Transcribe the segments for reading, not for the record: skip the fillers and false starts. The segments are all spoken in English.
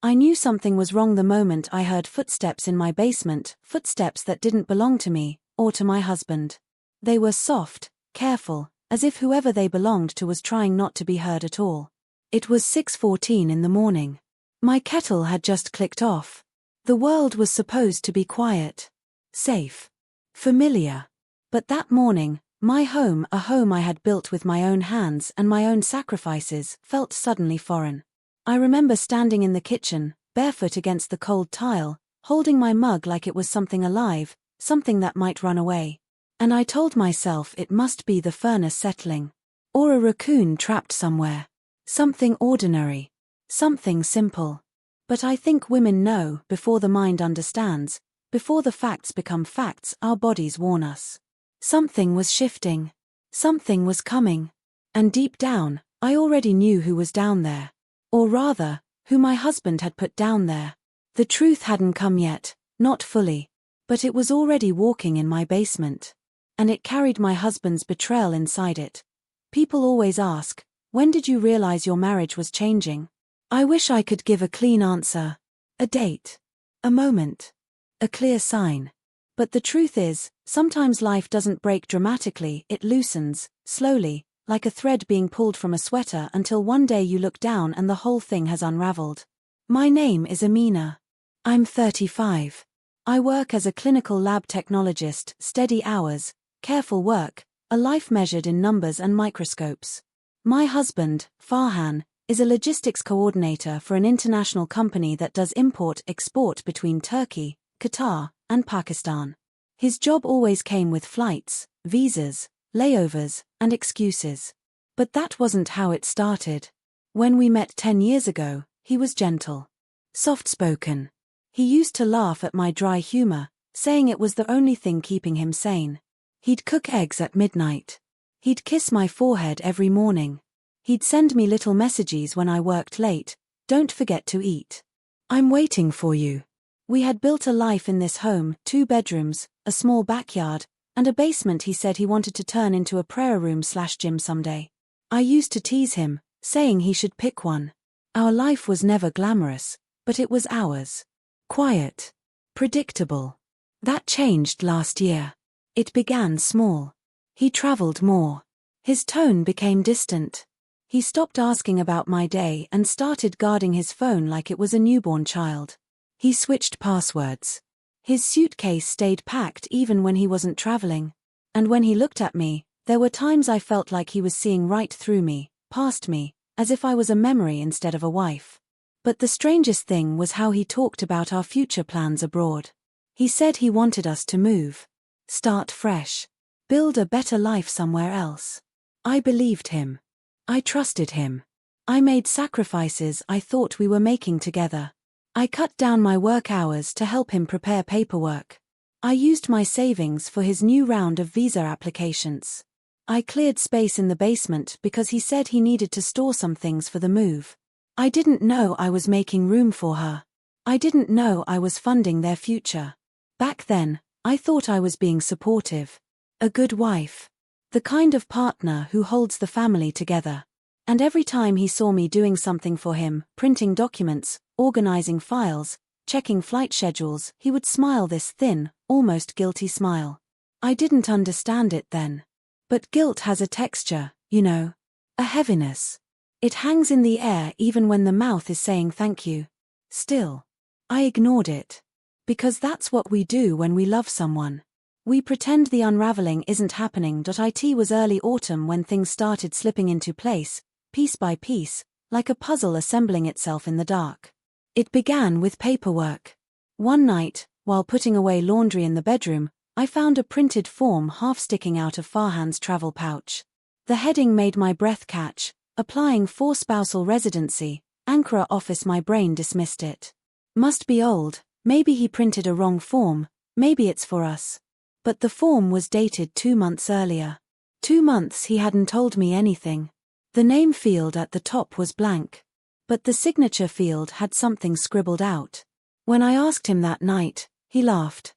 I knew something was wrong the moment I heard footsteps in my basement, footsteps that didn't belong to me, or to my husband. They were soft, careful, as if whoever they belonged to was trying not to be heard at all. It was 6:14 in the morning. My kettle had just clicked off. The world was supposed to be quiet, safe, familiar. But that morning, my home, a home I had built with my own hands and my own sacrifices, felt suddenly foreign. I remember standing in the kitchen, barefoot against the cold tile, holding my mug like it was something alive, something that might run away. And I told myself it must be the furnace settling. Or a raccoon trapped somewhere. Something ordinary. Something simple. But I think women know, before the mind understands, before the facts become facts, our bodies warn us. Something was shifting. Something was coming. And deep down, I already knew who was down there. Or rather, who my husband had put down there. The truth hadn't come yet, not fully. But it was already walking in my basement. And it carried my husband's betrayal inside it. People always ask, when did you realize your marriage was changing? I wish I could give a clean answer. A date. A moment. A clear sign. But the truth is, sometimes life doesn't break dramatically, it loosens, slowly, like a thread being pulled from a sweater until one day you look down and the whole thing has unraveled. My name is Amina. I'm 35. I work as a clinical lab technologist, steady hours, careful work, a life measured in numbers and microscopes. My husband, Farhan, is a logistics coordinator for an international company that does import-export between Turkey, Qatar, and Pakistan. His job always came with flights, visas, layovers, and excuses. But that wasn't how it started. When we met 10 years ago, he was gentle, soft-spoken. He used to laugh at my dry humor, saying it was the only thing keeping him sane. He'd cook eggs at midnight. He'd kiss my forehead every morning. He'd send me little messages when I worked late, "Don't forget to eat. I'm waiting for you." We had built a life in this home, 2 bedrooms, a small backyard, and a basement he said he wanted to turn into a prayer room/gym someday. I used to tease him, saying he should pick one. Our life was never glamorous, but it was ours. Quiet. Predictable. That changed last year. It began small. He traveled more. His tone became distant. He stopped asking about my day and started guarding his phone like it was a newborn child. He switched passwords. His suitcase stayed packed even when he wasn't traveling. And when he looked at me, there were times I felt like he was seeing right through me, past me, as if I was a memory instead of a wife. But the strangest thing was how he talked about our future plans abroad. He said he wanted us to move. Start fresh. Build a better life somewhere else. I believed him. I trusted him. I made sacrifices I thought we were making together. I cut down my work hours to help him prepare paperwork. I used my savings for his new round of visa applications. I cleared space in the basement because he said he needed to store some things for the move. I didn't know I was making room for her. I didn't know I was funding their future. Back then, I thought I was being supportive. A good wife. The kind of partner who holds the family together. And every time he saw me doing something for him, printing documents, organizing files, checking flight schedules, he would smile this thin, almost guilty smile. I didn't understand it then. But guilt has a texture, you know. A heaviness. It hangs in the air even when the mouth is saying thank you. Still, I ignored it. Because that's what we do when we love someone. We pretend the unraveling isn't happening. It was early autumn when things started slipping into place, piece by piece, like a puzzle assembling itself in the dark. It began with paperwork. One night, while putting away laundry in the bedroom, I found a printed form half sticking out of Farhan's travel pouch. The heading made my breath catch, applying for spousal residency, Ankara office. My brain dismissed it. Must be old, maybe he printed a wrong form, maybe it's for us. But the form was dated 2 months earlier. 2 months he hadn't told me anything. The name field at the top was blank. But the signature field had something scribbled out. When I asked him that night, he laughed.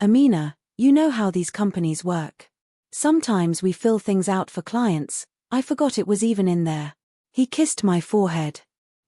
Amina, you know how these companies work. Sometimes we fill things out for clients. I forgot it was even in there. He kissed my forehead.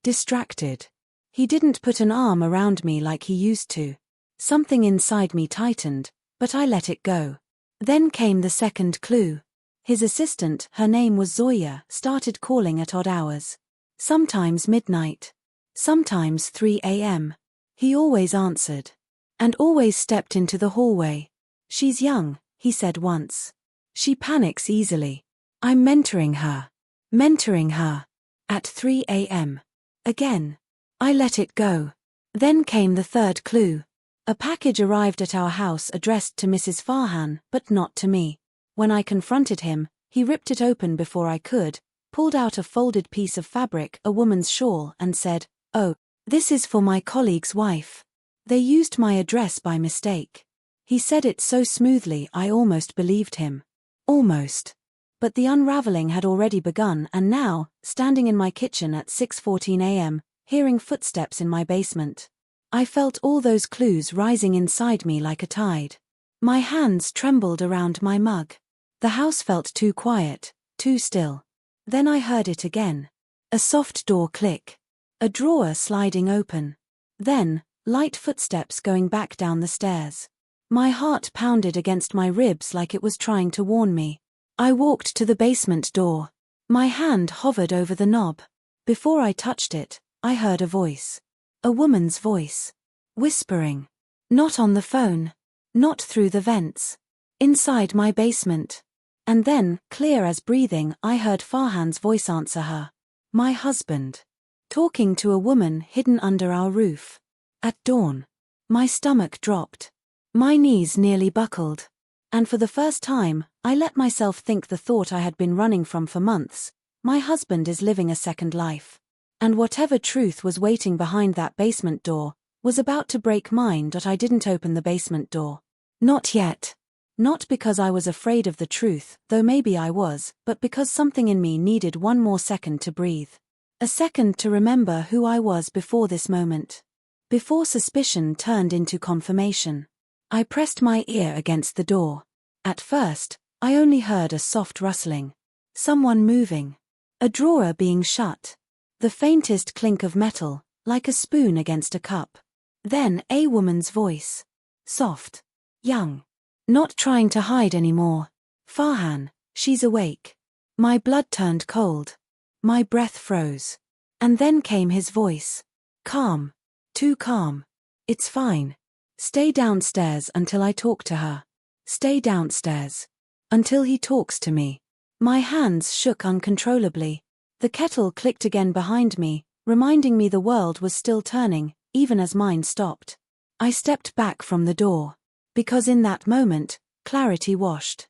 Distracted. He didn't put an arm around me like he used to. Something inside me tightened, but I let it go. Then came the second clue. His assistant, her name was Zoya, started calling at odd hours. Sometimes midnight. Sometimes 3 a.m. He always answered. And always stepped into the hallway. "She's young," he said once. "She panics easily. I'm mentoring her. Mentoring her." At 3 a.m. Again. I let it go. Then came the third clue. A package arrived at our house addressed to Mrs. Farhan, but not to me. When I confronted him, he ripped it open before I could, pulled out a folded piece of fabric, a woman's shawl, and said, "Oh, this is for my colleague's wife. They used my address by mistake." He said it so smoothly I almost believed him. Almost. But the unraveling had already begun, and now, standing in my kitchen at 6:14 a.m., hearing footsteps in my basement, I felt all those clues rising inside me like a tide. My hands trembled around my mug. The house felt too quiet, too still. Then I heard it again. A soft door click. A drawer sliding open. Then, light footsteps going back down the stairs. My heart pounded against my ribs like it was trying to warn me. I walked to the basement door. My hand hovered over the knob. Before I touched it, I heard a voice. A woman's voice. Whispering. Not on the phone. Not through the vents. Inside my basement. And then, clear as breathing, I heard Farhan's voice answer her. My husband. Talking to a woman hidden under our roof. At dawn. My stomach dropped. My knees nearly buckled. And for the first time, I let myself think the thought I had been running from for months. My husband is living a second life. And whatever truth was waiting behind that basement door was about to break mine. I didn't open the basement door. Not yet. Not because I was afraid of the truth, though maybe I was, but because something in me needed one more second to breathe. A second to remember who I was before this moment. Before suspicion turned into confirmation. I pressed my ear against the door. At first, I only heard a soft rustling. Someone moving. A drawer being shut. The faintest clink of metal, like a spoon against a cup. Then a woman's voice. Soft. Young. Not trying to hide anymore. "Farhan, she's awake." My blood turned cold. My breath froze. And then came his voice. Calm. Too calm. "It's fine. Stay downstairs until I talk to her. Stay downstairs. Until he talks to me." My hands shook uncontrollably. The kettle clicked again behind me, reminding me the world was still turning, even as mine stopped. I stepped back from the door. Because in that moment, clarity washed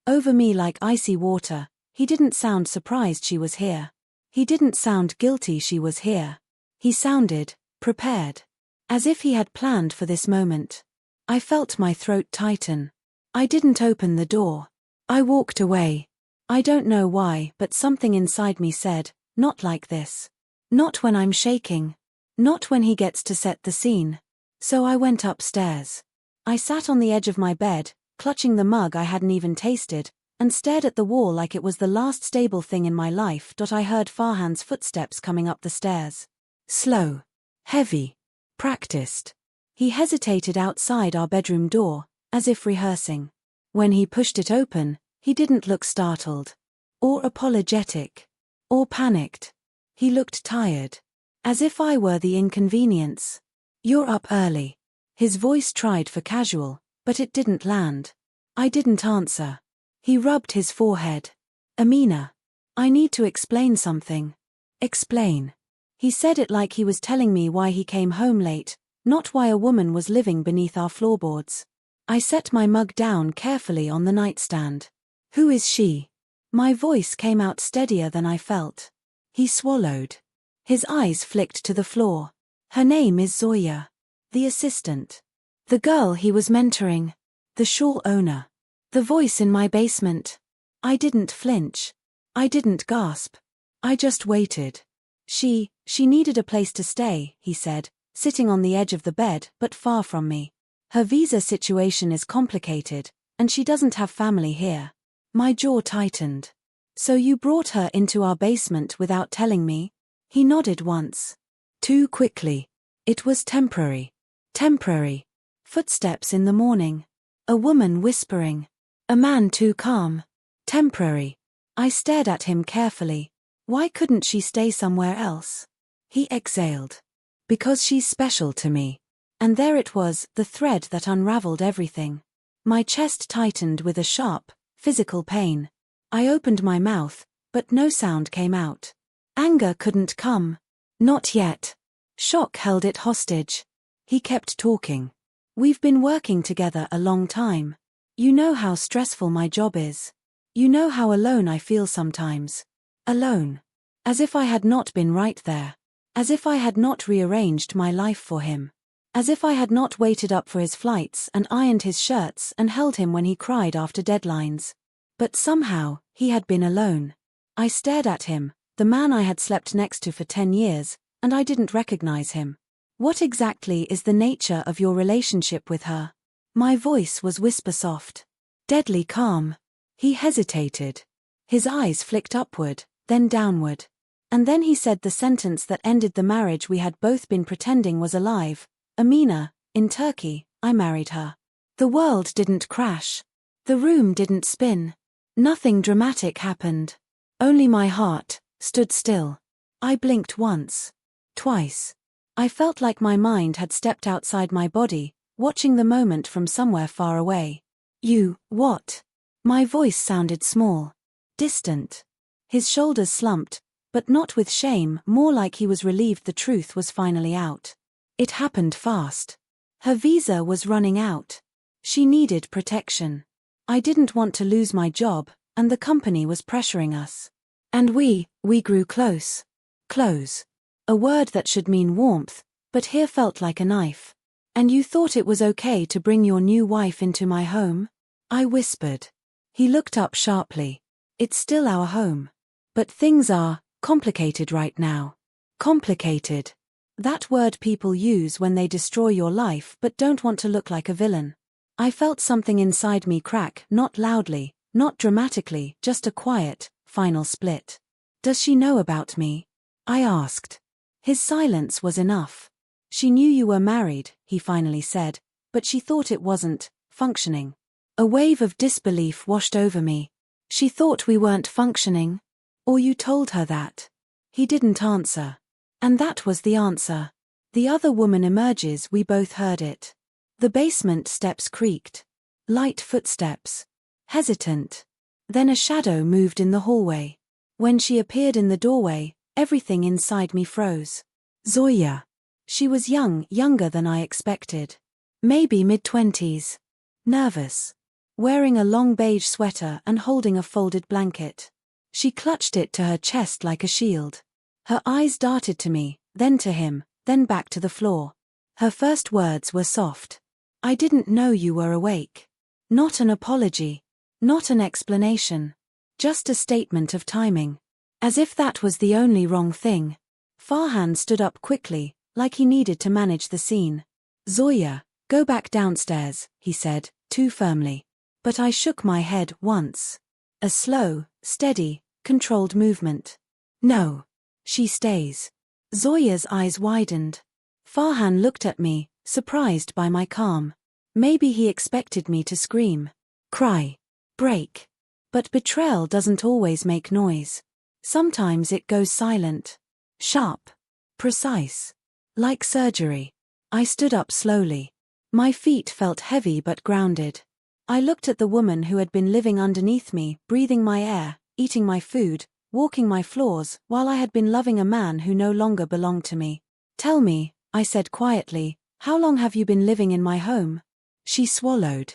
over me like icy water. He didn't sound surprised she was here. He didn't sound guilty she was here. He sounded prepared. As if he had planned for this moment. I felt my throat tighten. I didn't open the door. I walked away. I don't know why, but something inside me said, not like this. Not when I'm shaking. Not when he gets to set the scene. So I went upstairs. I sat on the edge of my bed, clutching the mug I hadn't even tasted, and stared at the wall like it was the last stable thing in my life. I heard Farhan's footsteps coming up the stairs. Slow. Heavy. Practiced. He hesitated outside our bedroom door, as if rehearsing. When he pushed it open, he didn't look startled. Or apologetic. Or panicked. He looked tired. As if I were the inconvenience. "You're up early." His voice tried for casual, but it didn't land. I didn't answer. He rubbed his forehead. "Amina. I need to explain something." "Explain." He said it like he was telling me why he came home late, not why a woman was living beneath our floorboards. I set my mug down carefully on the nightstand. "Who is she?" My voice came out steadier than I felt. He swallowed. His eyes flicked to the floor. "Her name is Zoya. The assistant. The girl he was mentoring. The shawl owner. The voice in my basement." I didn't flinch. I didn't gasp. I just waited. She needed a place to stay," he said, sitting on the edge of the bed, but far from me. "Her visa situation is complicated, and she doesn't have family here." My jaw tightened. "So you brought her into our basement without telling me?" He nodded once. Too quickly. It was temporary. Temporary. Footsteps in the morning. A woman whispering. A man too calm. Temporary. I stared at him carefully. Why couldn't she stay somewhere else? He exhaled. Because she's special to me. And there it was, the thread that unraveled everything. My chest tightened with a sharp, physical pain. I opened my mouth, but no sound came out. Anger couldn't come. Not yet. Shock held it hostage. He kept talking. We've been working together a long time. You know how stressful my job is. You know how alone I feel sometimes. Alone. As if I had not been right there. As if I had not rearranged my life for him. As if I had not waited up for his flights and ironed his shirts and held him when he cried after deadlines. But somehow, he had been alone. I stared at him, the man I had slept next to for 10 years, and I didn't recognize him. What exactly is the nature of your relationship with her? My voice was whisper soft. Deadly calm. He hesitated. His eyes flicked upward, then downward. And then he said the sentence that ended the marriage we had both been pretending was alive. Amina, in Turkey, I married her. The world didn't crash. The room didn't spin. Nothing dramatic happened. Only my heart stood still. I blinked once. Twice. I felt like my mind had stepped outside my body, watching the moment from somewhere far away. You, what? My voice sounded small. Distant. His shoulders slumped, but not with shame, more like he was relieved the truth was finally out. It happened fast. Her visa was running out. She needed protection. I didn't want to lose my job, and the company was pressuring us. And we grew close. Close. A word that should mean warmth, but here felt like a knife. And you thought it was okay to bring your new wife into my home? I whispered. He looked up sharply. It's still our home. But things are complicated right now. Complicated. That word people use when they destroy your life but don't want to look like a villain. I felt something inside me crack, not loudly, not dramatically, just a quiet, final split. Does she know about me? I asked. His silence was enough. She knew you were married, he finally said, but she thought it wasn't functioning. A wave of disbelief washed over me. She thought we weren't functioning? Or you told her that? He didn't answer. And that was the answer. The other woman emerges, we both heard it. The basement steps creaked. Light footsteps. Hesitant. Then a shadow moved in the hallway. When she appeared in the doorway, everything inside me froze. Zoya. She was young, younger than I expected. Maybe mid-20s. Nervous. Wearing a long beige sweater and holding a folded blanket. She clutched it to her chest like a shield. Her eyes darted to me, then to him, then back to the floor. Her first words were soft. I didn't know you were awake. Not an apology. Not an explanation. Just a statement of timing. As if that was the only wrong thing. Farhan stood up quickly, like he needed to manage the scene. Zoya, go back downstairs, he said, too firmly. But I shook my head once. A slow, steady, controlled movement. No. She stays. Zoya's eyes widened. Farhan looked at me, surprised by my calm. Maybe he expected me to scream. Cry. Break. But betrayal doesn't always make noise. Sometimes it goes silent. Sharp. Precise. Like surgery. I stood up slowly. My feet felt heavy but grounded. I looked at the woman who had been living underneath me, breathing my air, eating my food, walking my floors, while I had been loving a man who no longer belonged to me. Tell me, I said quietly, how long have you been living in my home? She swallowed.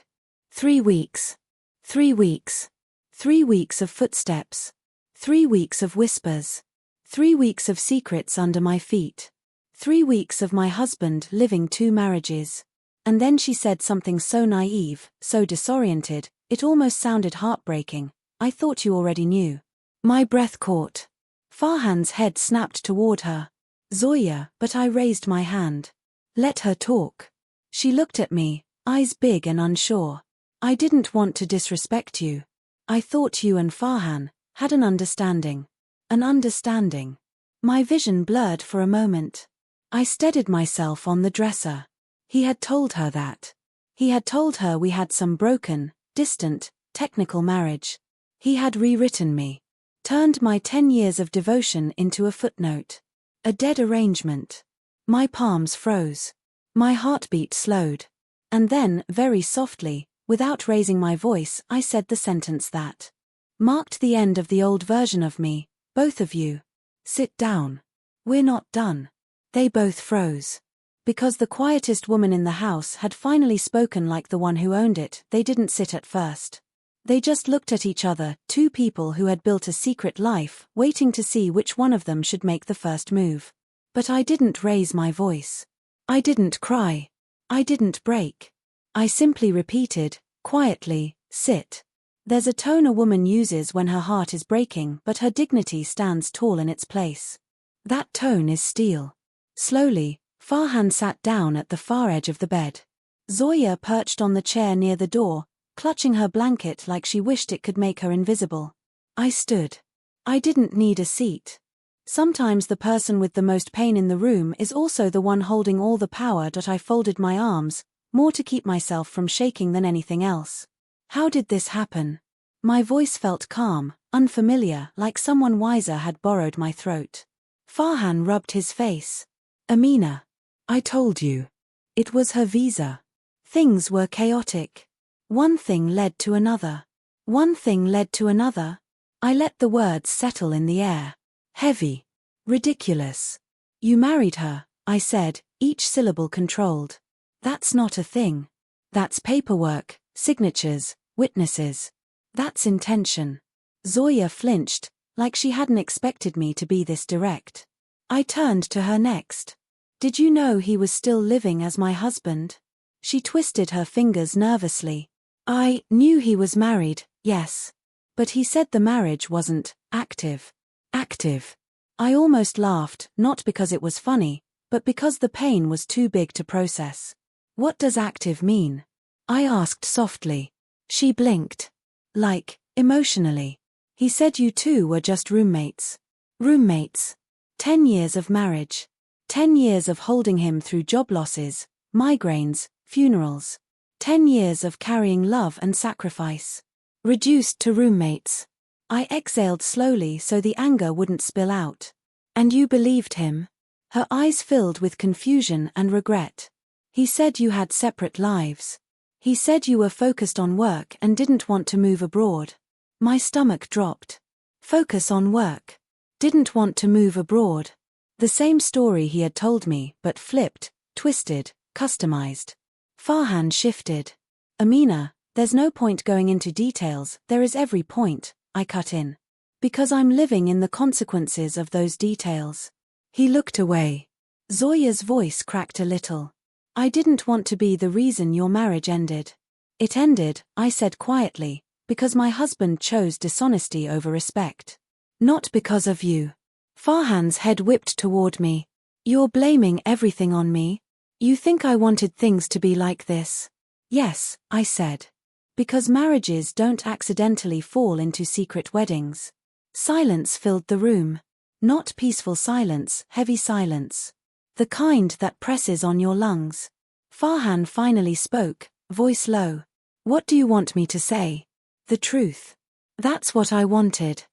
3 weeks. 3 weeks. 3 weeks of footsteps. 3 weeks of whispers. 3 weeks of secrets under my feet. 3 weeks of my husband living 2 marriages. And then she said something so naive, so disoriented, it almost sounded heartbreaking. I thought you already knew. My breath caught. Farhan's head snapped toward her. Zoya, but I raised my hand. Let her talk. She looked at me, eyes big and unsure. I didn't want to disrespect you. I thought you and Farhan had an understanding. An understanding. My vision blurred for a moment. I steadied myself on the dresser. He had told her that. He had told her we had some broken, distant, technical marriage. He had rewritten me. Turned my 10 years of devotion into a footnote. A dead arrangement. My palms froze. My heartbeat slowed. And then, very softly, without raising my voice, I said the sentence that marked the end of the old version of me. Both of you. Sit down. We're not done. They both froze. Because the quietest woman in the house had finally spoken like the one who owned it, they didn't sit at first. They just looked at each other, two people who had built a secret life, waiting to see which one of them should make the first move. But I didn't raise my voice. I didn't cry. I didn't break. I simply repeated, quietly, sit. There's a tone a woman uses when her heart is breaking, but her dignity stands tall in its place. That tone is steel. Slowly, Farhan sat down at the far edge of the bed. Zoya perched on the chair near the door, clutching her blanket like she wished it could make her invisible. I stood. I didn't need a seat. Sometimes the person with the most pain in the room is also the one holding all the power. I folded my arms, more to keep myself from shaking than anything else. How did this happen? My voice felt calm, unfamiliar, like someone wiser had borrowed my throat. Farhan rubbed his face. Amina. I told you. It was her visa. Things were chaotic. One thing led to another. One thing led to another. I let the words settle in the air. Heavy. Ridiculous. You married her, I said, each syllable controlled. That's not a thing. That's paperwork, signatures, witnesses. That's intention. Zoya flinched, like she hadn't expected me to be this direct. I turned to her next. Did you know he was still living as my husband? She twisted her fingers nervously. I knew he was married, yes. But he said the marriage wasn't active. Active. I almost laughed, not because it was funny, but because the pain was too big to process. What does active mean? I asked softly. She blinked. Like, emotionally. He said you two were just roommates. Roommates. 10 years of marriage. 10 years of holding him through job losses, migraines, funerals. 10 years of carrying love and sacrifice. Reduced to roommates. I exhaled slowly so the anger wouldn't spill out. And you believed him? Her eyes filled with confusion and regret. He said you had separate lives. He said you were focused on work and didn't want to move abroad. My stomach dropped. Focus on work. Didn't want to move abroad. The same story he had told me, but flipped, twisted, customized. Farhan shifted. Amina, there's no point going into details, there is every point, I cut in. Because I'm living in the consequences of those details. He looked away. Zoya's voice cracked a little. I didn't want to be the reason your marriage ended. It ended, I said quietly, because my husband chose dishonesty over respect. Not because of you. Farhan's head whipped toward me. You're blaming everything on me? You think I wanted things to be like this? Yes, I said. Because marriages don't accidentally fall into secret weddings. Silence filled the room. Not peaceful silence, heavy silence. The kind that presses on your lungs. Farhan finally spoke, voice low. What do you want me to say? The truth. That's what I wanted.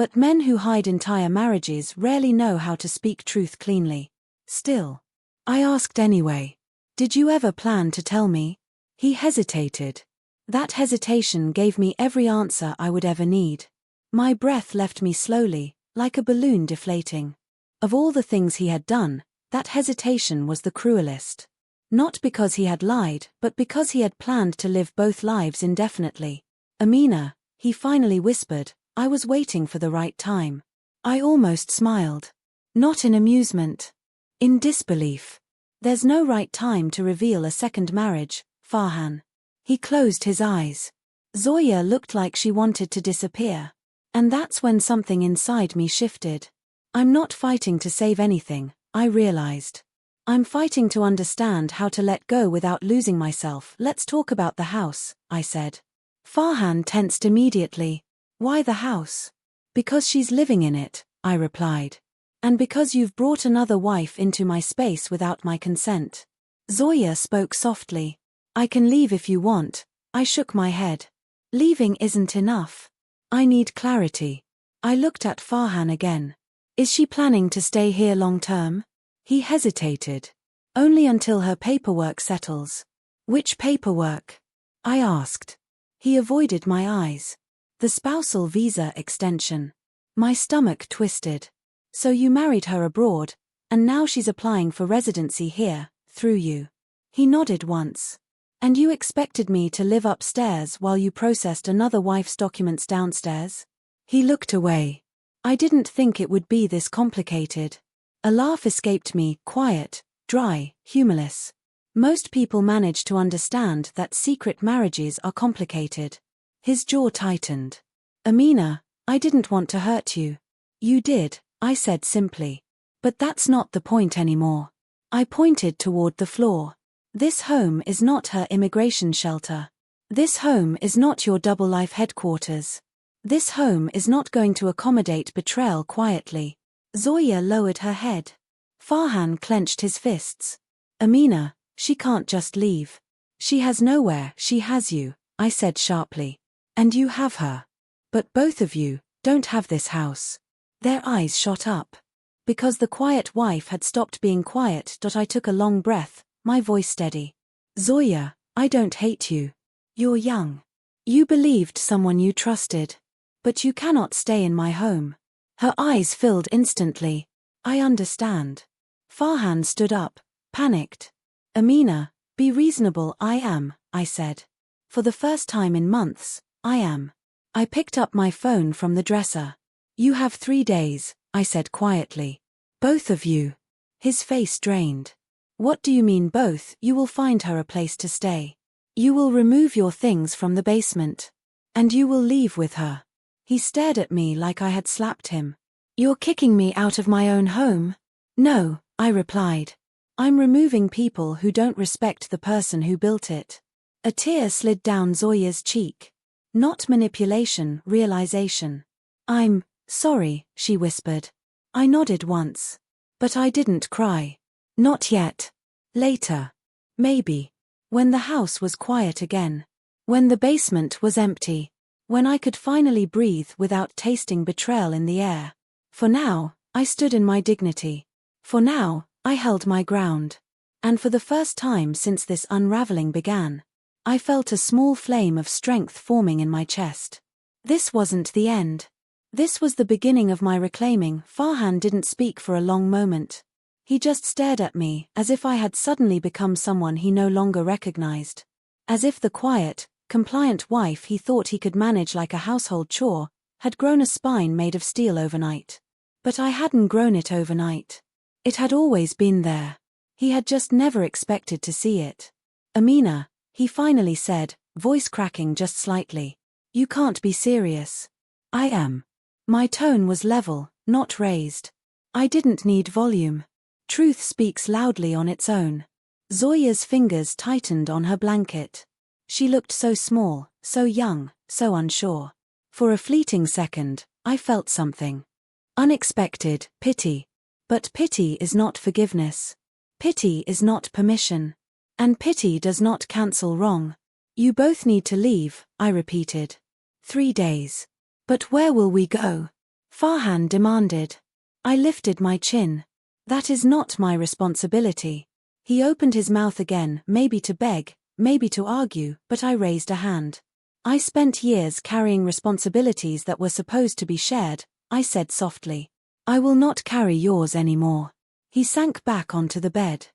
But men who hide entire marriages rarely know how to speak truth cleanly. Still. I asked anyway. Did you ever plan to tell me? He hesitated. That hesitation gave me every answer I would ever need. My breath left me slowly, like a balloon deflating. Of all the things he had done, that hesitation was the cruelest. Not because he had lied, but because he had planned to live both lives indefinitely. Amina, he finally whispered, I was waiting for the right time. I almost smiled. Not in amusement. In disbelief. There's no right time to reveal a second marriage, Farhan. He closed his eyes. Zoya looked like she wanted to disappear. And that's when something inside me shifted. I'm not fighting to save anything, I realized. I'm fighting to understand how to let go without losing myself. Let's talk about the house, I said. Farhan tensed immediately. Why the house? Because she's living in it, I replied. And because you've brought another wife into my space without my consent. Zoya spoke softly. I can leave if you want. I shook my head. Leaving isn't enough. I need clarity. I looked at Farhan again. Is she planning to stay here long term? He hesitated. Only until her paperwork settles. Which paperwork? I asked. He avoided my eyes. The spousal visa extension. My stomach twisted. So you married her abroad, and now she's applying for residency here, through you. He nodded once. And you expected me to live upstairs while you processed another wife's documents downstairs? He looked away. I didn't think it would be this complicated. A laugh escaped me, quiet, dry, humorless. Most people manage to understand that secret marriages are complicated. His jaw tightened. Amina, I didn't want to hurt you. You did, I said simply. But that's not the point anymore. I pointed toward the floor. This home is not her immigration shelter. This home is not your double life headquarters. This home is not going to accommodate betrayal quietly. Zoya lowered her head. Farhan clenched his fists. Amina, she can't just leave. She has nowhere, she has you, I said sharply. And you have her. But both of you don't have this house. Their eyes shot up. Because the quiet wife had stopped being quiet. I took a long breath, my voice steady. Zoya, I don't hate you. You're young. You believed someone you trusted. But you cannot stay in my home. Her eyes filled instantly. I understand. Farhan stood up, panicked. Amina, be reasonable. I am, I said. For the first time in months, I am. I picked up my phone from the dresser. You have 3 days, I said quietly. Both of you. His face drained. What do you mean both? You will find her a place to stay. You will remove your things from the basement. And you will leave with her. He stared at me like I had slapped him. You're kicking me out of my own home? No, I replied. I'm removing people who don't respect the person who built it. A tear slid down Zoya's cheek. Not manipulation, realization. I'm sorry, she whispered. I nodded once. But I didn't cry. Not yet. Later. Maybe. When the house was quiet again. When the basement was empty. When I could finally breathe without tasting betrayal in the air. For now, I stood in my dignity. For now, I held my ground. And for the first time since this unraveling began, I felt a small flame of strength forming in my chest. This wasn't the end. This was the beginning of my reclaiming. Farhan didn't speak for a long moment. He just stared at me as if I had suddenly become someone he no longer recognized. As if the quiet, compliant wife he thought he could manage like a household chore had grown a spine made of steel overnight. But I hadn't grown it overnight. It had always been there. He had just never expected to see it. Amina, he finally said, voice cracking just slightly. You can't be serious. I am. My tone was level, not raised. I didn't need volume. Truth speaks loudly on its own. Zoya's fingers tightened on her blanket. She looked so small, so young, so unsure. For a fleeting second, I felt something. Unexpected, pity. But pity is not forgiveness. Pity is not permission. And pity does not cancel wrong. You both need to leave, I repeated. 3 days. But where will we go? Farhan demanded. I lifted my chin. That is not my responsibility. He opened his mouth again, maybe to beg, maybe to argue, but I raised a hand. I spent years carrying responsibilities that were supposed to be shared, I said softly. I will not carry yours anymore. He sank back onto the bed.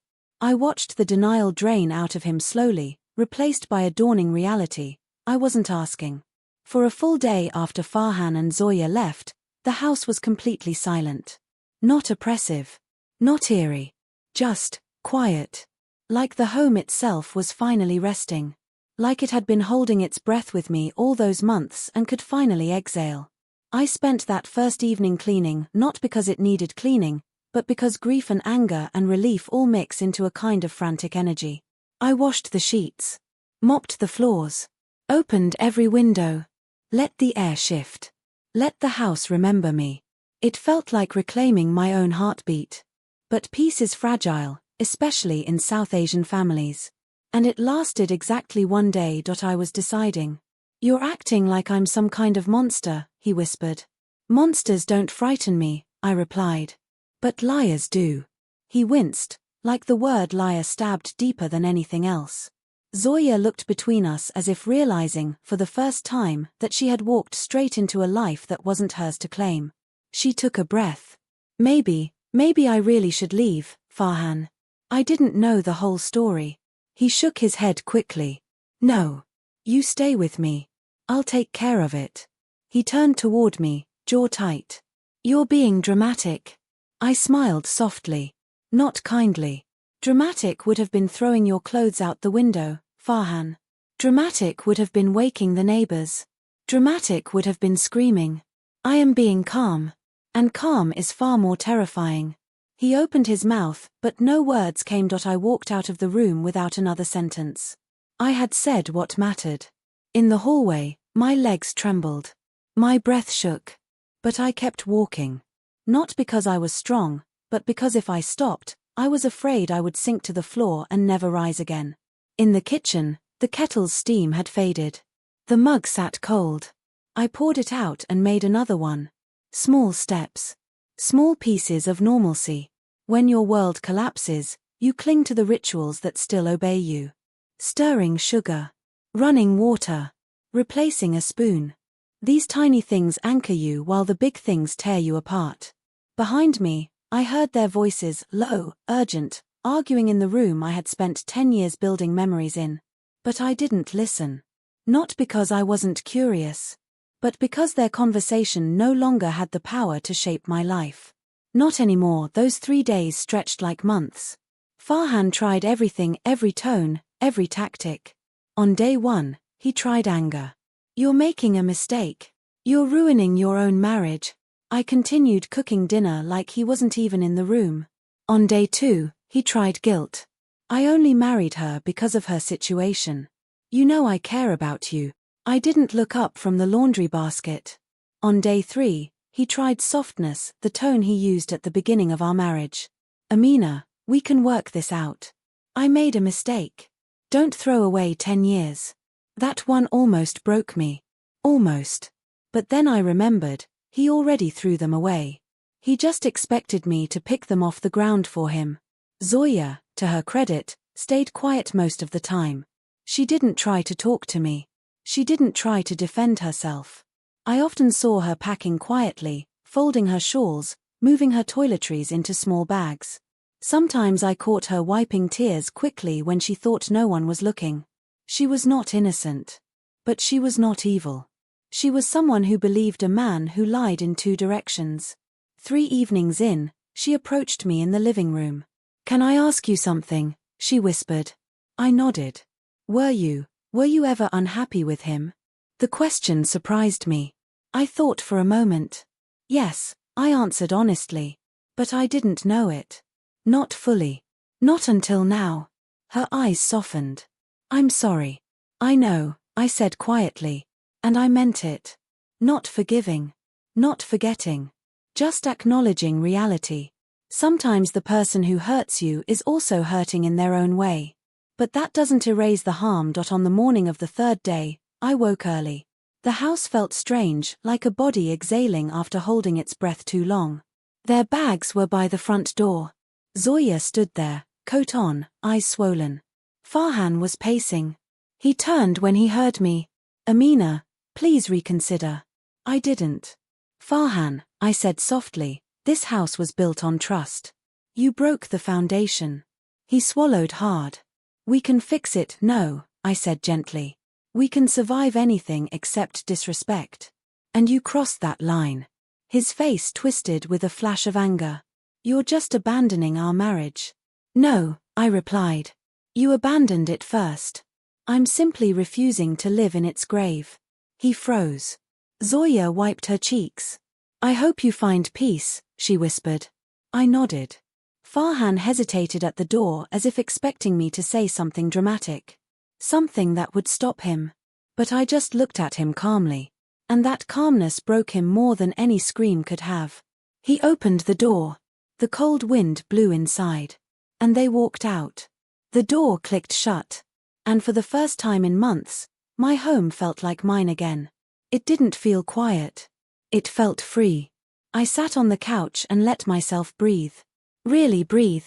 I watched the denial drain out of him slowly, replaced by a dawning reality. I wasn't asking. For a full day after Farhan and Zoya left, the house was completely silent. Not oppressive. Not eerie. Just quiet. Like the home itself was finally resting. Like it had been holding its breath with me all those months and could finally exhale. I spent that first evening cleaning not because it needed cleaning, but because grief and anger and relief all mix into a kind of frantic energy. I washed the sheets. Mopped the floors. Opened every window. Let the air shift. Let the house remember me. It felt like reclaiming my own heartbeat. But peace is fragile, especially in South Asian families. And it lasted exactly one day. I was deciding. You're acting like I'm some kind of monster, he whispered. Monsters don't frighten me, I replied. But liars do. He winced, like the word liar stabbed deeper than anything else. Zoya looked between us as if realizing, for the first time, that she had walked straight into a life that wasn't hers to claim. She took a breath. Maybe I really should leave, Farhan. I didn't know the whole story. He shook his head quickly. No. You stay with me. I'll take care of it. He turned toward me, jaw tight. You're being dramatic. I smiled softly. Not kindly. Dramatic would have been throwing your clothes out the window, Farhan. Dramatic would have been waking the neighbors. Dramatic would have been screaming. I am being calm. And calm is far more terrifying. He opened his mouth, but no words came. I walked out of the room without another sentence. I had said what mattered. In the hallway, my legs trembled. My breath shook. But I kept walking. Not because I was strong, but because if I stopped, I was afraid I would sink to the floor and never rise again. In the kitchen, the kettle's steam had faded. The mug sat cold. I poured it out and made another one. Small steps. Small pieces of normalcy. When your world collapses, you cling to the rituals that still obey you. Stirring sugar. Running water. Replacing a spoon. These tiny things anchor you while the big things tear you apart. Behind me, I heard their voices, low, urgent, arguing in the room I had spent 10 years building memories in. But I didn't listen. Not because I wasn't curious. But because their conversation no longer had the power to shape my life. Not anymore. Those 3 days stretched like months. Farhan tried everything, every tone, every tactic. On day 1, he tried anger. You're making a mistake. You're ruining your own marriage. I continued cooking dinner like he wasn't even in the room. On day 2, he tried guilt. I only married her because of her situation. You know I care about you. I didn't look up from the laundry basket. On day 3, he tried softness, the tone he used at the beginning of our marriage. Amina, we can work this out. I made a mistake. Don't throw away 10 years. That one almost broke me. Almost. But then I remembered, he already threw them away. He just expected me to pick them off the ground for him. Zoya, to her credit, stayed quiet most of the time. She didn't try to talk to me. She didn't try to defend herself. I often saw her packing quietly, folding her shawls, moving her toiletries into small bags. Sometimes I caught her wiping tears quickly when she thought no one was looking. She was not innocent. But she was not evil. She was someone who believed a man who lied in 2 directions. 3 evenings in, she approached me in the living room. Can I ask you something? She whispered. I nodded. Were you ever unhappy with him? The question surprised me. I thought for a moment. Yes, I answered honestly. But I didn't know it. Not fully. Not until now. Her eyes softened. I'm sorry. I know, I said quietly. And I meant it. Not forgiving. Not forgetting. Just acknowledging reality. Sometimes the person who hurts you is also hurting in their own way. But that doesn't erase the harm. On the morning of the 3rd day, I woke early. The house felt strange, like a body exhaling after holding its breath too long. Their bags were by the front door. Zoya stood there, coat on, eyes swollen. Farhan was pacing. He turned when he heard me. Amina, please reconsider. I didn't. Farhan, I said softly, this house was built on trust. You broke the foundation. He swallowed hard. We can fix it. No, I said gently. We can survive anything except disrespect. And you crossed that line. His face twisted with a flash of anger. You're just abandoning our marriage. No, I replied. You abandoned it first. I'm simply refusing to live in its grave. He froze. Zoya wiped her cheeks. I hope you find peace, she whispered. I nodded. Farhan hesitated at the door as if expecting me to say something dramatic. Something that would stop him. But I just looked at him calmly. And that calmness broke him more than any scream could have. He opened the door. The cold wind blew inside. And they walked out. The door clicked shut. And for the first time in months, my home felt like mine again. It didn't feel quiet. It felt free. I sat on the couch and let myself breathe. Really breathe.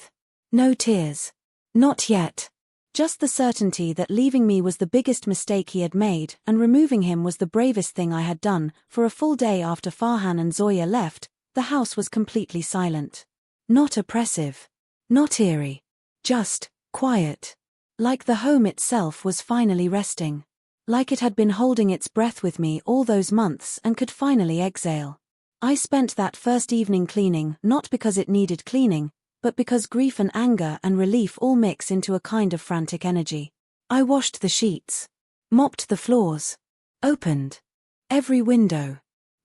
No tears. Not yet. Just the certainty that leaving me was the biggest mistake he had made and removing him was the bravest thing I had done. For a full day after Farhan and Zoya left, the house was completely silent. Not oppressive. Not eerie. Just quiet. Like the home itself was finally resting. Like it had been holding its breath with me all those months and could finally exhale. I spent that first evening cleaning not because it needed cleaning, but because grief and anger and relief all mix into a kind of frantic energy. I washed the sheets. Mopped the floors. Opened every window.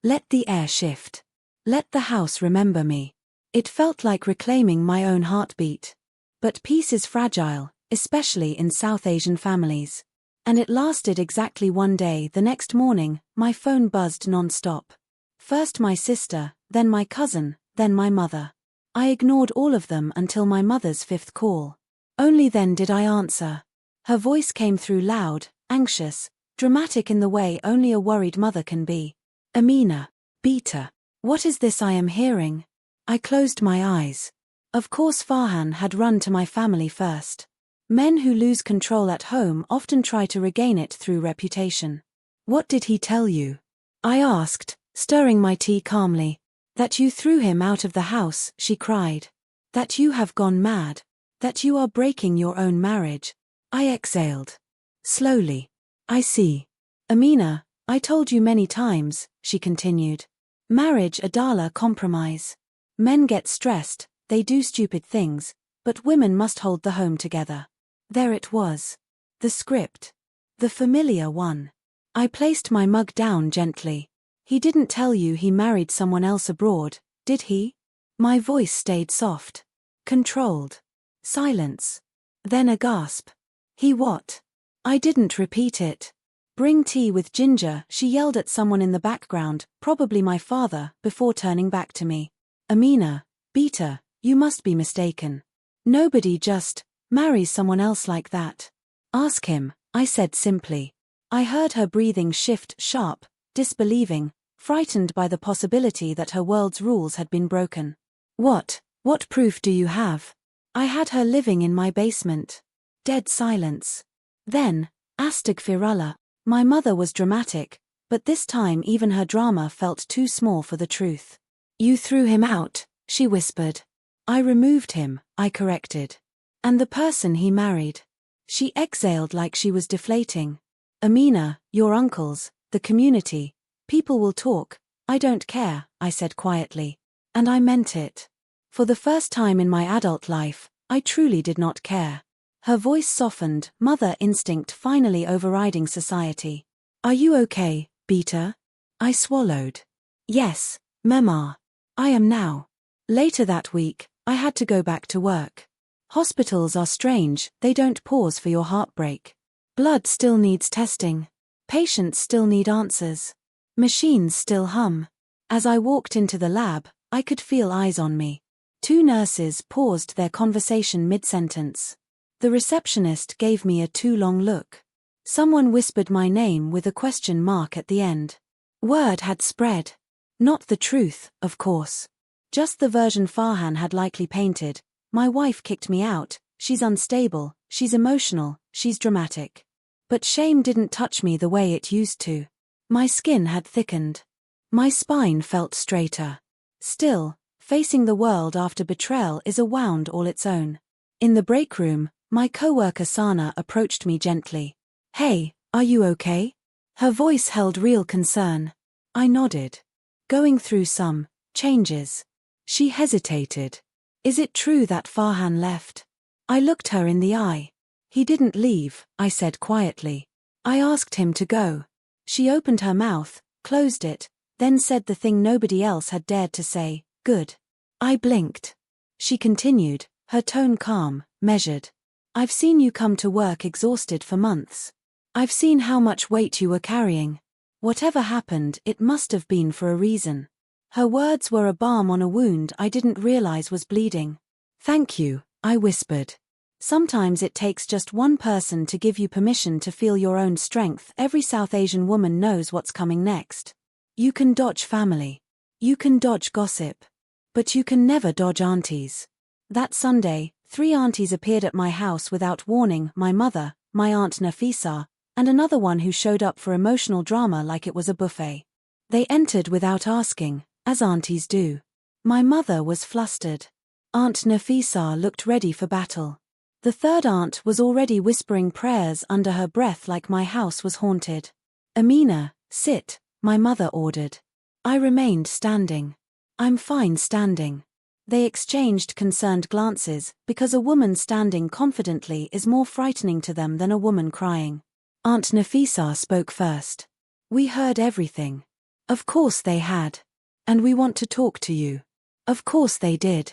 Let the air shift. Let the house remember me. It felt like reclaiming my own heartbeat. But peace is fragile, especially in South Asian families. And it lasted exactly one day. The next morning, my phone buzzed non-stop. First my sister, then my cousin, then my mother. I ignored all of them until my mother's fifth call. Only then did I answer. Her voice came through loud, anxious, dramatic in the way only a worried mother can be. Amina, Beta, what is this I am hearing? I closed my eyes. Of course Farhan had run to my family first. Men who lose control at home often try to regain it through reputation. What did he tell you? I asked, stirring my tea calmly. That you threw him out of the house, she cried. That you have gone mad. That you are breaking your own marriage. I exhaled. Slowly. I see. Amina, I told you many times, she continued. Marriage Adala compromise. Men get stressed, they do stupid things, but women must hold the home together. There it was. The script. The familiar one. I placed my mug down gently. He didn't tell you he married someone else abroad, did he? My voice stayed soft. Controlled. Silence. Then a gasp. He what? I didn't repeat it. Bring tea with ginger, she yelled at someone in the background, probably my father, before turning back to me. Amina, Beta, you must be mistaken. Nobody just marries someone else like that. Ask him, I said simply. I heard her breathing shift sharp, disbelieving, frightened by the possibility that her world's rules had been broken. What proof do you have? I had her living in my basement. Dead silence. Then, Astagfirullah, my mother was dramatic, but this time even her drama felt too small for the truth. You threw him out, she whispered. I removed him, I corrected. And the person he married. She exhaled like she was deflating. Amina, your uncles, the community, people will talk, I don't care, I said quietly. And I meant it. For the first time in my adult life, I truly did not care. Her voice softened, mother instinct finally overriding society. Are you okay, Beta? I swallowed. Yes, Mama. I am now. Later that week, I had to go back to work. Hospitals are strange, they don't pause for your heartbreak. Blood still needs testing. Patients still need answers. Machines still hum. As I walked into the lab, I could feel eyes on me. Two nurses paused their conversation mid-sentence. The receptionist gave me a too long look. Someone whispered my name with a question mark at the end. Word had spread. Not the truth, of course. Just the version Farhan had likely painted. My wife kicked me out, she's unstable, she's emotional, she's dramatic. But shame didn't touch me the way it used to. My skin had thickened. My spine felt straighter. Still, facing the world after betrayal is a wound all its own. In the break room, my coworker Sana approached me gently. Hey, are you okay? Her voice held real concern. I nodded. Going through some changes. She hesitated. Is it true that Farhan left? I looked her in the eye. He didn't leave, I said quietly. I asked him to go. She opened her mouth, closed it, then said the thing nobody else had dared to say, good. I blinked. She continued, her tone calm, measured. I've seen you come to work exhausted for months. I've seen how much weight you were carrying. Whatever happened, it must have been for a reason. Her words were a balm on a wound I didn't realize was bleeding. "Thank you," I whispered. Sometimes it takes just one person to give you permission to feel your own strength. Every South Asian woman knows what's coming next. You can dodge family. You can dodge gossip. But you can never dodge aunties. That Sunday, 3 aunties appeared at my house without warning: my mother, my aunt Nafisa, and another one who showed up for emotional drama like it was a buffet. They entered without asking, as aunties do. My mother was flustered. Aunt Nafisa looked ready for battle. The third aunt was already whispering prayers under her breath like my house was haunted. "Amina, sit," my mother ordered. I remained standing. "I'm fine standing." They exchanged concerned glances, because a woman standing confidently is more frightening to them than a woman crying. Aunt Nafisa spoke first. "We heard everything." Of course they had. "And we want to talk to you." Of course they did.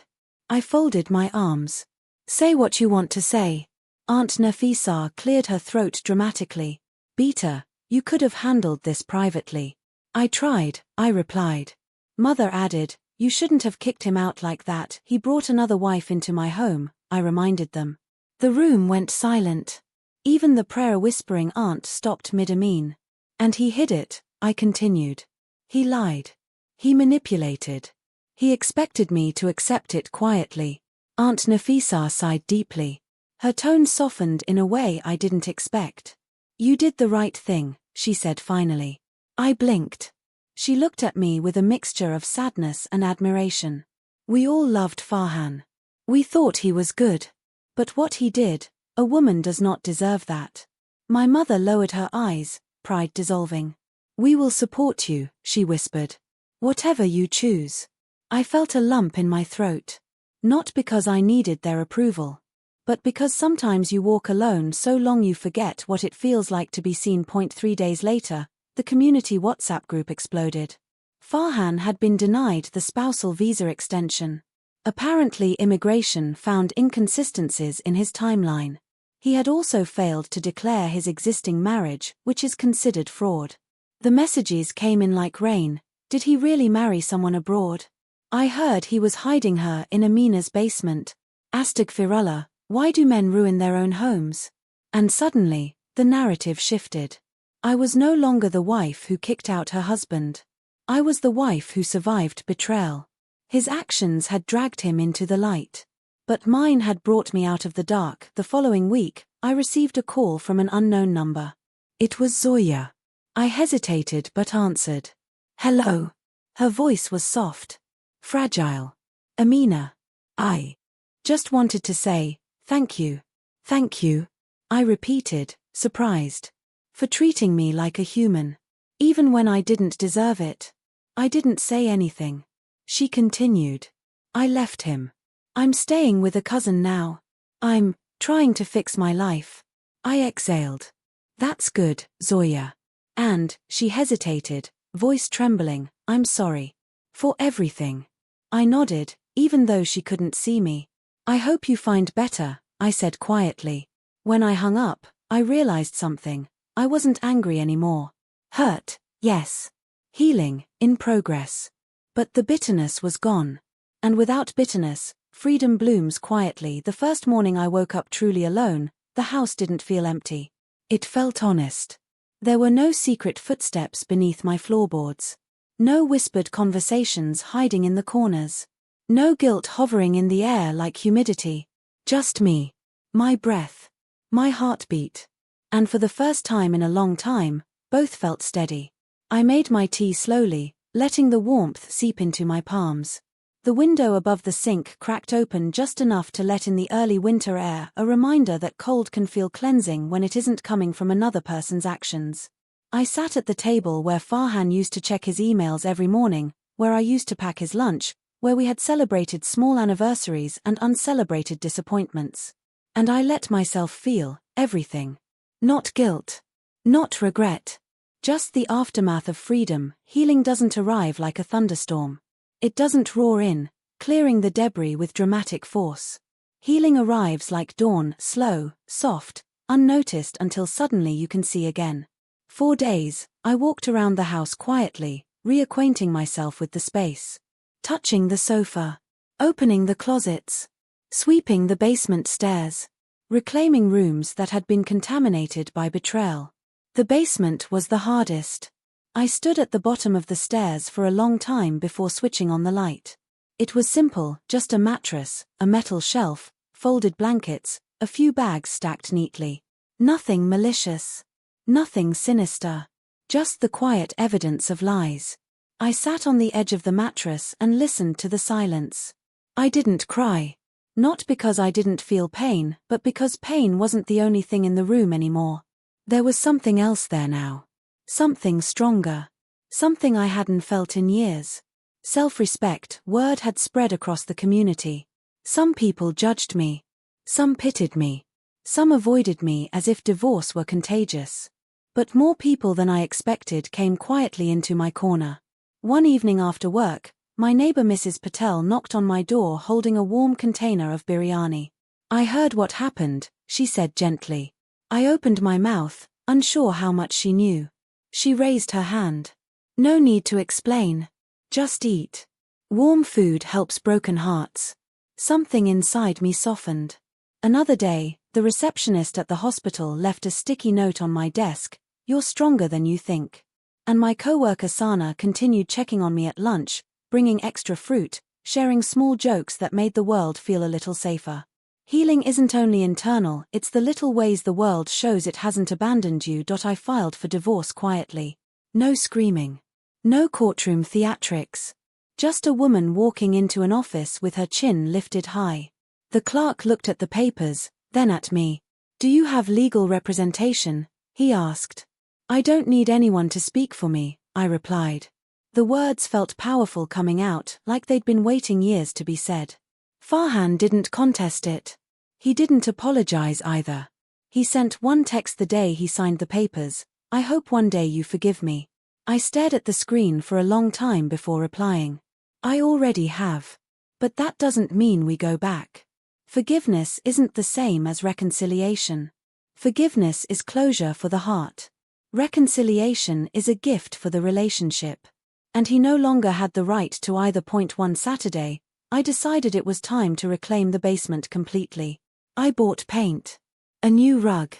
I folded my arms. "Say what you want to say." Aunt Nafisa cleared her throat dramatically. "Beta, you could have handled this privately." "I tried," I replied. Mother added, "You shouldn't have kicked him out like that. He brought another wife into my home," I reminded them. The room went silent. Even the prayer-whispering aunt stopped mid-amin. "And he hid it," I continued. "He lied. He manipulated. He expected me to accept it quietly." Aunt Nafisa sighed deeply. Her tone softened in a way I didn't expect. "You did the right thing," she said finally. I blinked. She looked at me with a mixture of sadness and admiration. "We all loved Farhan. We thought he was good. But what he did, a woman does not deserve that." My mother lowered her eyes, pride dissolving. "We will support you," she whispered. "Whatever you choose." I felt a lump in my throat. Not because I needed their approval, but because sometimes you walk alone so long you forget what it feels like to be seen. 3 days later, the community WhatsApp group exploded. Farhan had been denied the spousal visa extension. Apparently immigration found inconsistencies in his timeline. He had also failed to declare his existing marriage, which is considered fraud. The messages came in like rain. Did he really marry someone abroad? I heard he was hiding her in Amina's basement. Astaghfirullah, why do men ruin their own homes? And suddenly, the narrative shifted. I was no longer the wife who kicked out her husband. I was the wife who survived betrayal. His actions had dragged him into the light. But mine had brought me out of the dark. The following week, I received a call from an unknown number. It was Zoya. I hesitated but answered. "Hello." Her voice was soft. Fragile. "Amina. I just wanted to say, thank you." "Thank you," I repeated, surprised. "For treating me like a human. Even when I didn't deserve it." I didn't say anything. She continued. "I left him. I'm staying with a cousin now. I'm trying to fix my life." I exhaled. "That's good, Zoya." And, she hesitated, voice trembling, "I'm sorry. For everything." I nodded, even though she couldn't see me. "I hope you find better," I said quietly. When I hung up, I realized something. I wasn't angry anymore. Hurt, yes. Healing, in progress. But the bitterness was gone. And without bitterness, freedom blooms quietly. The first morning I woke up truly alone, the house didn't feel empty. It felt honest. There were no secret footsteps beneath my floorboards. No whispered conversations hiding in the corners. No guilt hovering in the air like humidity. Just me. My breath. My heartbeat. And for the first time in a long time, both felt steady. I made my tea slowly, letting the warmth seep into my palms. The window above the sink cracked open just enough to let in the early winter air, a reminder that cold can feel cleansing when it isn't coming from another person's actions. I sat at the table where Farhan used to check his emails every morning, where I used to pack his lunch, where we had celebrated small anniversaries and uncelebrated disappointments. And I let myself feel everything. Not guilt. Not regret. Just the aftermath of freedom. Healing doesn't arrive like a thunderstorm. It doesn't roar in, clearing the debris with dramatic force. Healing arrives like dawn, slow, soft, unnoticed until suddenly you can see again. 4 days, I walked around the house quietly, reacquainting myself with the space. Touching the sofa. Opening the closets. Sweeping the basement stairs. Reclaiming rooms that had been contaminated by betrayal. The basement was the hardest. I stood at the bottom of the stairs for a long time before switching on the light. It was simple, just a mattress, a metal shelf, folded blankets, a few bags stacked neatly. Nothing malicious. Nothing sinister. Just the quiet evidence of lies. I sat on the edge of the mattress and listened to the silence. I didn't cry. Not because I didn't feel pain, but because pain wasn't the only thing in the room anymore. There was something else there now. Something stronger. Something I hadn't felt in years. Self-respect. Word had spread across the community. Some people judged me. Some pitied me. Some avoided me as if divorce were contagious. But more people than I expected came quietly into my corner. One evening after work, my neighbor Mrs. Patel knocked on my door holding a warm container of biryani. "I heard what happened," she said gently. I opened my mouth, unsure how much she knew. She raised her hand. "No need to explain. Just eat. Warm food helps broken hearts." Something inside me softened. Another day, the receptionist at the hospital left a sticky note on my desk, "You're stronger than you think." And my coworker Sana continued checking on me at lunch, bringing extra fruit, sharing small jokes that made the world feel a little safer. Healing isn't only internal, it's the little ways the world shows it hasn't abandoned you. I filed for divorce quietly. No screaming. No courtroom theatrics. Just a woman walking into an office with her chin lifted high. The clerk looked at the papers, then at me. "Do you have legal representation?" he asked. "I don't need anyone to speak for me," I replied. The words felt powerful coming out, like they'd been waiting years to be said. Farhan didn't contest it. He didn't apologize either. He sent one text the day he signed the papers, "I hope one day you forgive me." I stared at the screen for a long time before replying. "I already have. But that doesn't mean we go back." Forgiveness isn't the same as reconciliation. Forgiveness is closure for the heart. Reconciliation is a gift for the relationship. And he no longer had the right to either point. One Saturday, I decided it was time to reclaim the basement completely. I bought paint. A new rug.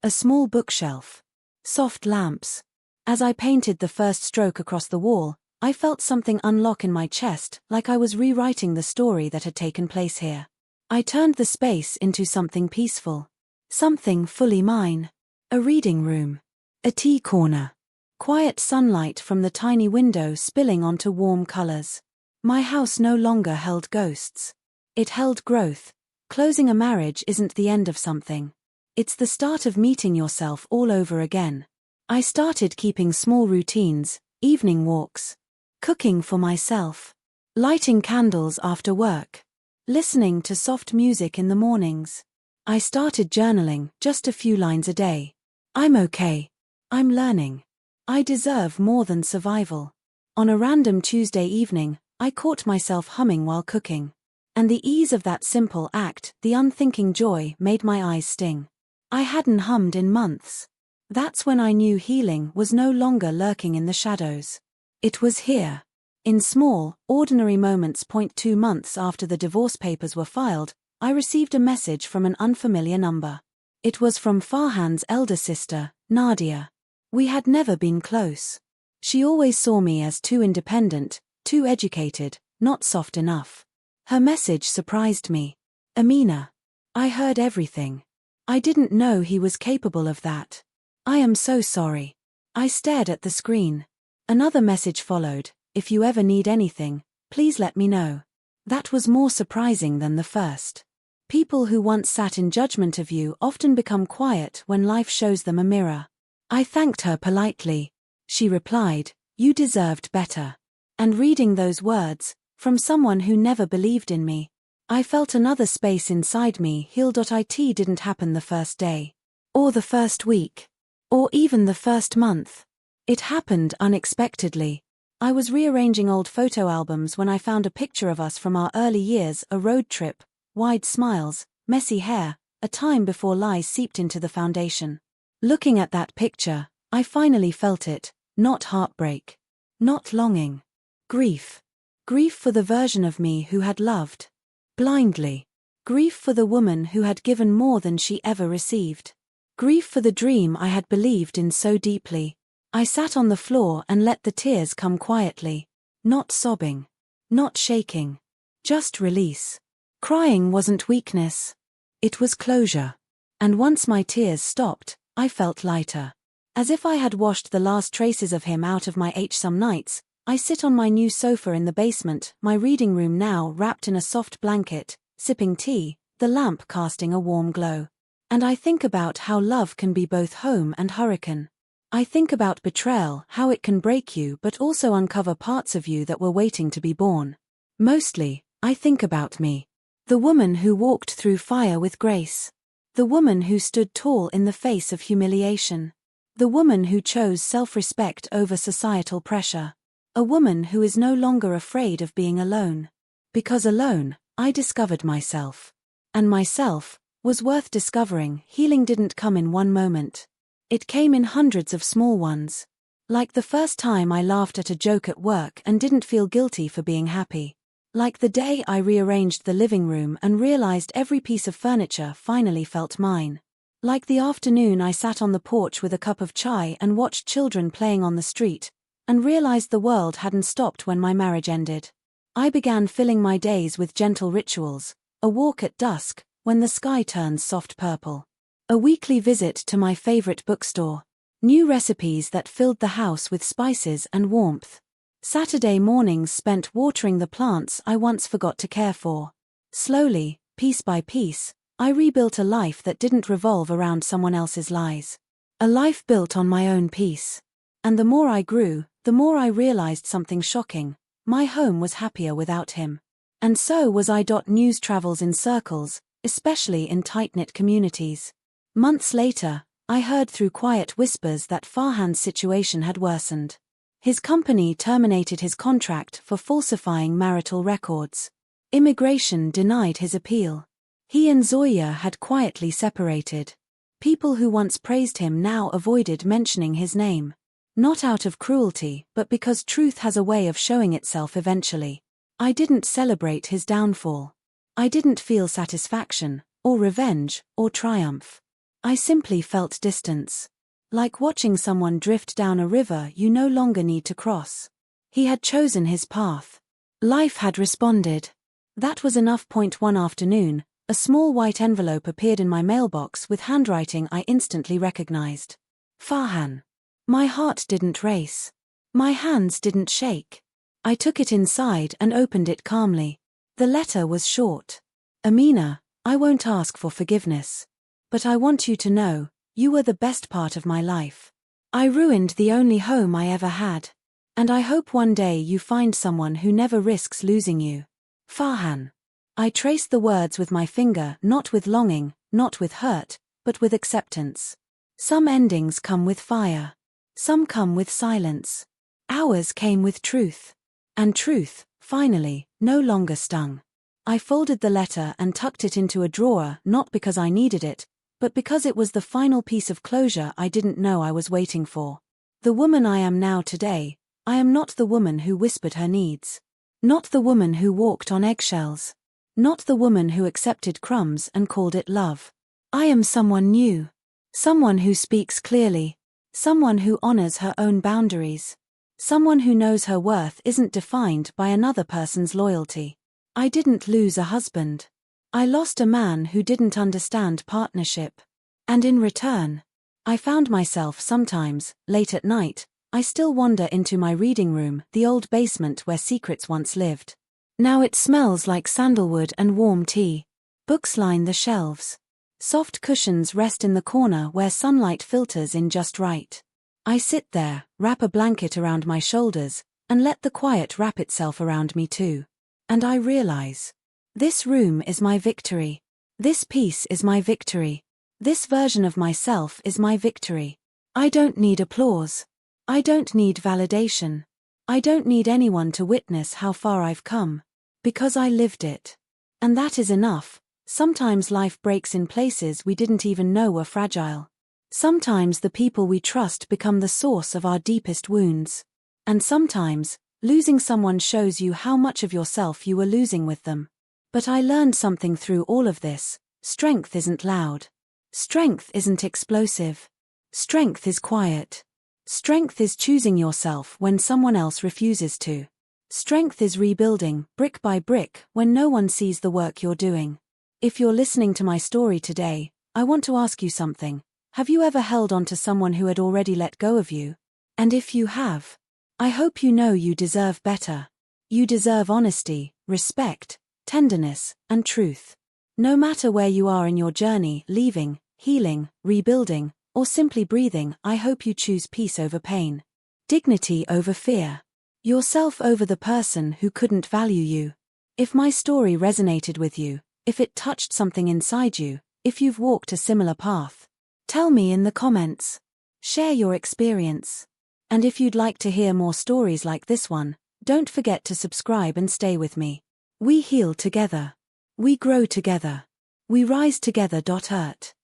A small bookshelf. Soft lamps. As I painted the first stroke across the wall, I felt something unlock in my chest, like I was rewriting the story that had taken place here. I turned the space into something peaceful. Something fully mine. A reading room. A tea corner. Quiet sunlight from the tiny window spilling onto warm colors. My house no longer held ghosts. It held growth. Closing a marriage isn't the end of something. It's the start of meeting yourself all over again. I started keeping small routines, evening walks. Cooking for myself. Lighting candles after work. Listening to soft music in the mornings. I started journaling, just a few lines a day. I'm okay. I'm learning. I deserve more than survival. On a random Tuesday evening, I caught myself humming while cooking. And the ease of that simple act, the unthinking joy, made my eyes sting. I hadn't hummed in months. That's when I knew healing was no longer lurking in the shadows. It was here. In small, ordinary moments. 2 months after the divorce papers were filed, I received a message from an unfamiliar number. It was from Farhan's elder sister, Nadia. We had never been close. She always saw me as too independent, too educated, not soft enough. Her message surprised me. "Amina. I heard everything. I didn't know he was capable of that. I am so sorry." I stared at the screen. Another message followed. "If you ever need anything, please let me know." That was more surprising than the first. People who once sat in judgment of you often become quiet when life shows them a mirror. I thanked her politely. She replied, "You deserved better." And reading those words, from someone who never believed in me, I felt another space inside me heal. It didn't happen the first day. Or the first week. Or even the first month. It happened unexpectedly. I was rearranging old photo albums when I found a picture of us from our early years, a road trip, wide smiles, messy hair, a time before lies seeped into the foundation. Looking at that picture, I finally felt it, not heartbreak. Not longing. Grief. Grief for the version of me who had loved blindly. Grief for the woman who had given more than she ever received. Grief for the dream I had believed in so deeply. I sat on the floor and let the tears come quietly. Not sobbing. Not shaking. Just release. Crying wasn't weakness. It was closure. And once my tears stopped, I felt lighter. As if I had washed the last traces of him out of my some nights, I sit on my new sofa in the basement, my reading room now wrapped in a soft blanket, sipping tea, the lamp casting a warm glow. And I think about how love can be both home and hurricane. I think about betrayal, how it can break you but also uncover parts of you that were waiting to be born. Mostly, I think about me. The woman who walked through fire with grace. The woman who stood tall in the face of humiliation. The woman who chose self-respect over societal pressure. A woman who is no longer afraid of being alone. Because alone, I discovered myself. And myself was worth discovering. Healing didn't come in one moment. It came in hundreds of small ones. Like the first time I laughed at a joke at work and didn't feel guilty for being happy. Like the day I rearranged the living room and realized every piece of furniture finally felt mine. Like the afternoon I sat on the porch with a cup of chai and watched children playing on the street, and realized the world hadn't stopped when my marriage ended. I began filling my days with gentle rituals, a walk at dusk, when the sky turns soft purple. A weekly visit to my favorite bookstore. New recipes that filled the house with spices and warmth. Saturday mornings spent watering the plants I once forgot to care for. Slowly, piece by piece, I rebuilt a life that didn't revolve around someone else's lies. A life built on my own peace. And the more I grew, the more I realized something shocking. My home was happier without him. And so was I. News travels in circles, especially in tight-knit communities. Months later, I heard through quiet whispers that Farhan's situation had worsened. His company terminated his contract for falsifying marital records. Immigration denied his appeal. He and Zoya had quietly separated. People who once praised him now avoided mentioning his name. Not out of cruelty, but because truth has a way of showing itself eventually. I didn't celebrate his downfall. I didn't feel satisfaction, or revenge, or triumph. I simply felt distance. Like watching someone drift down a river you no longer need to cross. He had chosen his path. Life had responded. That was enough. One afternoon, a small white envelope appeared in my mailbox with handwriting I instantly recognized. Farhan. My heart didn't race. My hands didn't shake. I took it inside and opened it calmly. The letter was short. Amina, I won't ask for forgiveness. But I want you to know, you were the best part of my life. I ruined the only home I ever had. And I hope one day you find someone who never risks losing you. Farhan. I traced the words with my finger, not with longing, not with hurt, but with acceptance. Some endings come with fire. Some come with silence. Ours came with truth. And truth, finally, no longer stung. I folded the letter and tucked it into a drawer, not because I needed it, but because it was the final piece of closure I didn't know I was waiting for. The woman I am now today, I am not the woman who whispered her needs. Not the woman who walked on eggshells. Not the woman who accepted crumbs and called it love. I am someone new. Someone who speaks clearly. Someone who honors her own boundaries. Someone who knows her worth isn't defined by another person's loyalty. I didn't lose a husband. I lost a man who didn't understand partnership. And in return, I found myself sometimes, late at night, I still wander into my reading room, the old basement where secrets once lived. Now it smells like sandalwood and warm tea. Books line the shelves. Soft cushions rest in the corner where sunlight filters in just right. I sit there, wrap a blanket around my shoulders, and let the quiet wrap itself around me too. And I realize, this room is my victory. This peace is my victory. This version of myself is my victory. I don't need applause. I don't need validation. I don't need anyone to witness how far I've come. Because I lived it. And that is enough. Sometimes life breaks in places we didn't even know were fragile. Sometimes the people we trust become the source of our deepest wounds. And sometimes, losing someone shows you how much of yourself you were losing with them. But I learned something through all of this. Strength isn't loud. Strength isn't explosive. Strength is quiet. Strength is choosing yourself when someone else refuses to. Strength is rebuilding, brick by brick, when no one sees the work you're doing. If you're listening to my story today, I want to ask you something. Have you ever held on to someone who had already let go of you? And if you have, I hope you know you deserve better. You deserve honesty, respect, tenderness, and truth. No matter where you are in your journey, leaving, healing, rebuilding, or simply breathing, I hope you choose peace over pain. Dignity over fear. Yourself over the person who couldn't value you. If my story resonated with you, if it touched something inside you, if you've walked a similar path, tell me in the comments. Share your experience. And if you'd like to hear more stories like this one, don't forget to subscribe and stay with me. We heal together. We grow together. We rise together. Earth.